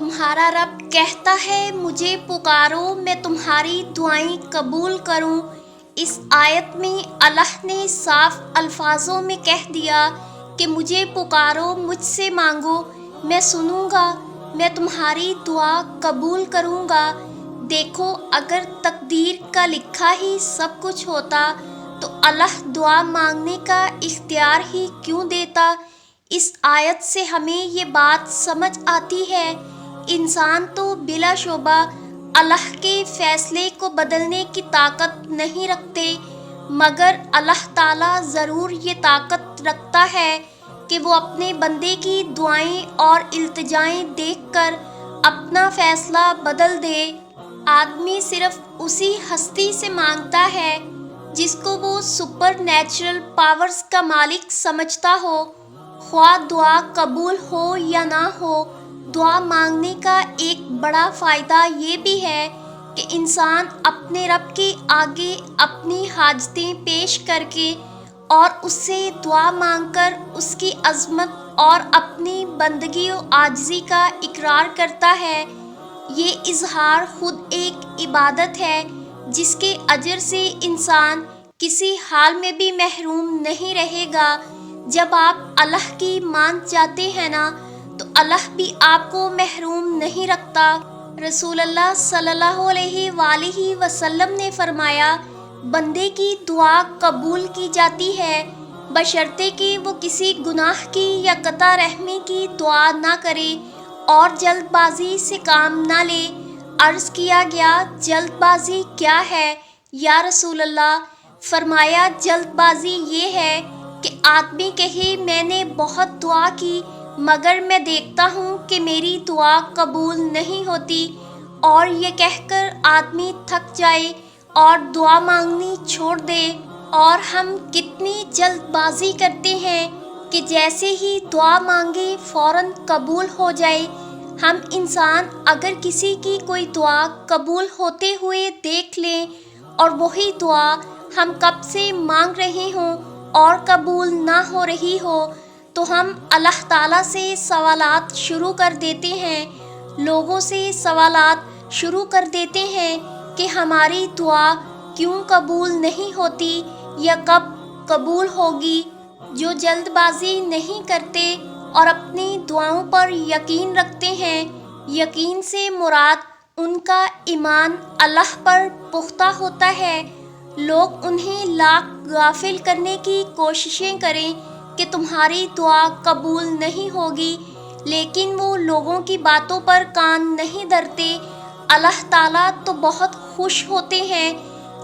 تمہارا رب کہتا ہے مجھے پکارو میں تمہاری دعائیں قبول کروں۔ اس آیت میں اللہ نے صاف الفاظوں میں کہہ دیا کہ مجھے پکارو، مجھ سے مانگو، میں سنوں گا، میں تمہاری دعا قبول کروں گا۔ دیکھو، اگر تقدیر کا لکھا ہی سب کچھ ہوتا تو اللہ دعا مانگنے کا اختیار ہی کیوں دیتا؟ اس آیت سے ہمیں یہ بات سمجھ آتی ہے، انسان تو بلا شبہ اللہ کے فیصلے کو بدلنے کی طاقت نہیں رکھتے، مگر اللہ تعالیٰ ضرور یہ طاقت رکھتا ہے کہ وہ اپنے بندے کی دعائیں اور التجائیں دیکھ کر اپنا فیصلہ بدل دے۔ آدمی صرف اسی ہستی سے مانگتا ہے جس کو وہ سپر نیچرل پاورز کا مالک سمجھتا ہو، خواہ دعا قبول ہو یا نہ ہو۔ دعا مانگنے کا ایک بڑا فائدہ یہ بھی ہے کہ انسان اپنے رب کے آگے اپنی حاجتیں پیش کر کے اور اس سے دعا مانگ کر اس کی عظمت اور اپنی بندگی و عاجزی کا اقرار کرتا ہے۔ یہ اظہار خود ایک عبادت ہے جس کے اجر سے انسان کسی حال میں بھی محروم نہیں رہے گا۔ جب آپ اللہ کی مان جاتے ہیں نا تو اللہ بھی آپ کو محروم نہیں رکھتا۔ رسول اللہ صلی اللہ علیہ وآلہ وسلم نے فرمایا، بندے کی دعا قبول کی جاتی ہے بشرطے کہ وہ کسی گناہ کی یا قطع رحمی کی دعا نہ کرے اور جلد بازی سے کام نہ لے۔ عرض کیا گیا، جلد بازی کیا ہے یا رسول اللہ؟ فرمایا، جلد بازی یہ ہے کہ آدمی کہے میں نے بہت دعا کی مگر میں دیکھتا ہوں کہ میری دعا قبول نہیں ہوتی، اور یہ کہہ کر آدمی تھک جائے اور دعا مانگنی چھوڑ دے۔ اور ہم کتنی جلد بازی کرتے ہیں کہ جیسے ہی دعا مانگے فوراً قبول ہو جائے۔ ہم انسان اگر کسی کی کوئی دعا قبول ہوتے ہوئے دیکھ لیں اور وہی دعا ہم کب سے مانگ رہے ہوں اور قبول نہ ہو رہی ہو تو ہم اللہ تعالیٰ سے سوالات شروع کر دیتے ہیں، لوگوں سے سوالات شروع کر دیتے ہیں کہ ہماری دعا کیوں قبول نہیں ہوتی یا کب قبول ہوگی۔ جو جلد بازی نہیں کرتے اور اپنی دعاؤں پر یقین رکھتے ہیں، یقین سے مراد ان کا ایمان اللہ پر پختہ ہوتا ہے۔ لوگ انہیں لاکھ غافل کرنے کی کوششیں کریں کہ تمہاری دعا قبول نہیں ہوگی، لیکن وہ لوگوں کی باتوں پر کان نہیں دھرتے۔ اللہ تعالیٰ تو بہت خوش ہوتے ہیں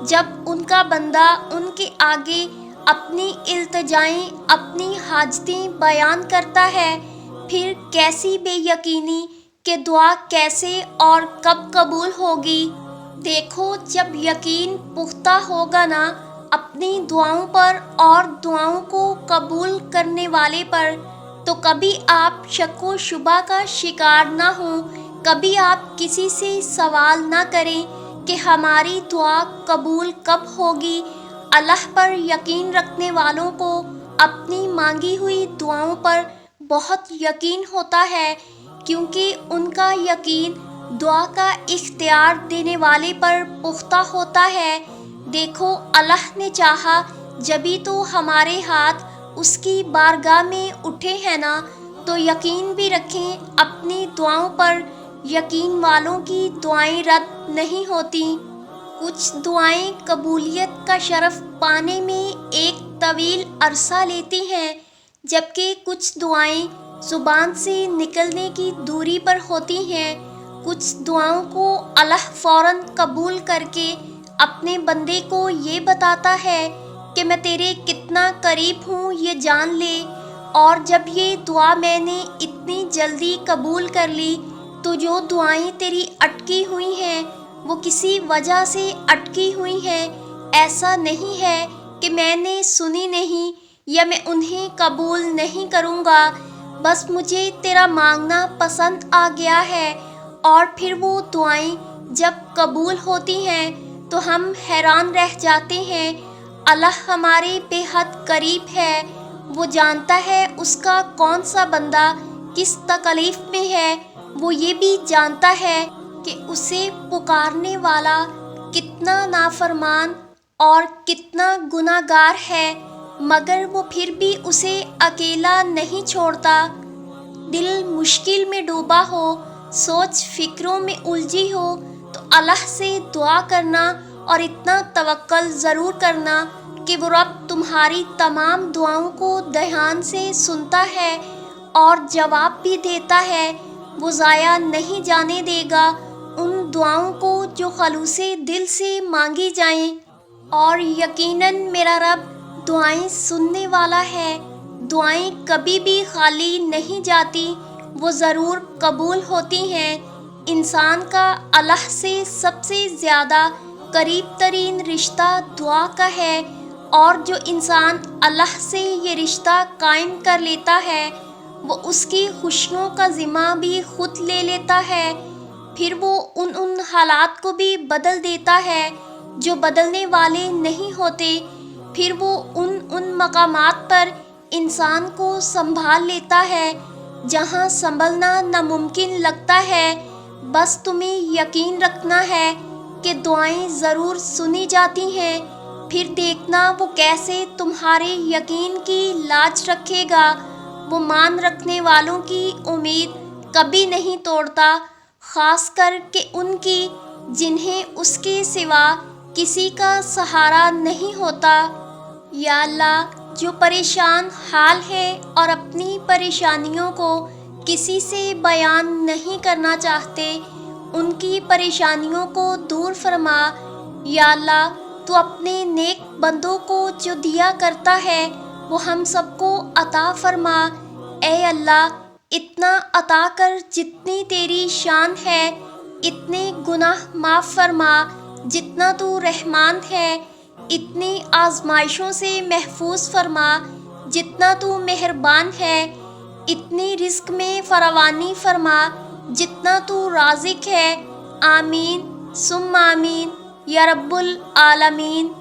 جب ان کا بندہ ان کے آگے اپنی التجائیں، اپنی حاجتیں بیان کرتا ہے، پھر کیسی بے یقینی کہ دعا کیسے اور کب قبول ہوگی۔ دیکھو، جب یقین پختہ ہوگا نا اپنی دعاؤں پر اور دعاؤں کو قبول کرنے والے پر، تو کبھی آپ شک و شبہ کا شکار نہ ہوں، کبھی آپ کسی سے سوال نہ کریں کہ ہماری دعا قبول کب ہوگی۔ اللہ پر یقین رکھنے والوں کو اپنی مانگی ہوئی دعاؤں پر بہت یقین ہوتا ہے، کیونکہ ان کا یقین دعا کا اختیار دینے والے پر پختہ ہوتا ہے۔ دیکھو، اللہ نے چاہا جبھی تو ہمارے ہاتھ اس کی بارگاہ میں اٹھے ہیں نا، تو یقین بھی رکھیں اپنی دعاؤں پر یقین والوں کی دعائیں رد نہیں ہوتیں۔ کچھ دعائیں قبولیت کا شرف پانے میں ایک طویل عرصہ لیتی ہیں، جبکہ کچھ دعائیں زبان سے نکلنے کی دوری پر ہوتی ہیں۔ کچھ دعاؤں کو اللہ فوراً قبول کر کے اپنے بندے کو یہ بتاتا ہے کہ میں تیرے کتنا قریب ہوں یہ جان لے، اور جب یہ دعا میں نے اتنی جلدی قبول کر لی تو جو دعائیں تیری اٹکی ہوئی ہیں وہ کسی وجہ سے اٹکی ہوئی ہیں۔ ایسا نہیں ہے کہ میں نے سنی نہیں یا میں انہیں قبول نہیں کروں گا، بس مجھے تیرا مانگنا پسند آ گیا ہے۔ اور پھر وہ دعائیں جب قبول ہوتی ہیں تو ہم حیران رہ جاتے ہیں۔ اللہ ہمارے بے حد قریب ہے، وہ جانتا ہے اس کا کون سا بندہ کس تکلیف میں ہے، وہ یہ بھی جانتا ہے کہ اسے پکارنے والا کتنا نافرمان اور کتنا گناہ گار ہے، مگر وہ پھر بھی اسے اکیلا نہیں چھوڑتا۔ دل مشکل میں ڈوبا ہو، سوچ فکروں میں الجھی ہو تو اللہ سے دعا کرنا اور اتنا توکل ضرور کرنا کہ وہ رب تمہاری تمام دعاؤں کو دھیان سے سنتا ہے اور جواب بھی دیتا ہے۔ وہ ضائع نہیں جانے دے گا ان دعاؤں کو جو خلوص دل سے مانگی جائیں، اور یقیناً میرا رب دعائیں سننے والا ہے۔ دعائیں کبھی بھی خالی نہیں جاتی، وہ ضرور قبول ہوتی ہیں۔ انسان کا اللہ سے سب سے زیادہ قریب ترین رشتہ دعا کا ہے، اور جو انسان اللہ سے یہ رشتہ قائم کر لیتا ہے وہ اس کی خوشیوں کا ذمہ بھی خود لے لیتا ہے۔ پھر وہ ان حالات کو بھی بدل دیتا ہے جو بدلنے والے نہیں ہوتے۔ پھر وہ ان مقامات پر انسان کو سنبھال لیتا ہے جہاں سنبھلنا ناممکن لگتا ہے۔ بس تمہیں یقین رکھنا ہے کہ دعائیں ضرور سنی جاتی ہیں، پھر دیکھنا وہ کیسے تمہارے یقین کی لاج رکھے گا۔ وہ مان رکھنے والوں کی امید کبھی نہیں توڑتا، خاص کر کے ان کی جنہیں اس کے سوا کسی کا سہارا نہیں ہوتا۔ یا اللہ، جو پریشان حال ہے اور اپنی پریشانیوں کو کسی سے بیان نہیں کرنا چاہتے، ان کی پریشانیوں کو دور فرما۔ یا اللہ، تو اپنے نیک بندوں کو جو دیا کرتا ہے وہ ہم سب کو عطا فرما۔ اے اللہ، اتنا عطا کر جتنی تیری شان ہے، اتنے گناہ معاف فرما جتنا تو رحمان ہے، اتنی آزمائشوں سے محفوظ فرما جتنا تو مہربان ہے، اتنی رزق میں فراوانی فرما جتنا تو رازق ہے۔ آمین ثم آمین یا رب العالمین۔